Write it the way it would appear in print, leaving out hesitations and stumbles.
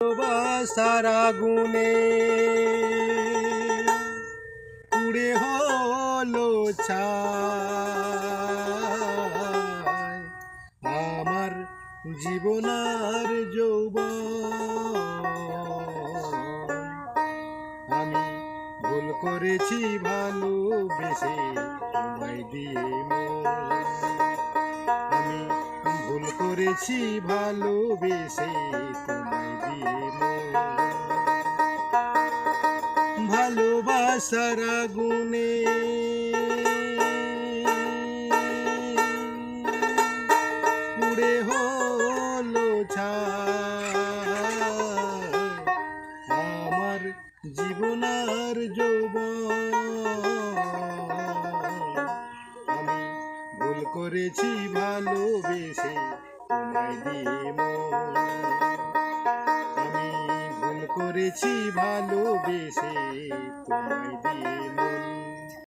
ভালোবাসার আগুনে পুড়ে হলো ছাই আমার জীবনার যৌবন। আমি ভুল করেছি ভালোবেসে তোমায় দিয়ে মন। আমি ভুল করেছি ভালোবেসে তোমায় দিয়ে মন। ভালোবাসার আগুনে পুড়ে হলো ছাই আমার জীবনার যৌবন। আমি ভুল করেছি ভালোবেসে তোমায় দিয়ে মন। আমি ভুল করেছি ভালোবেসে তোমায়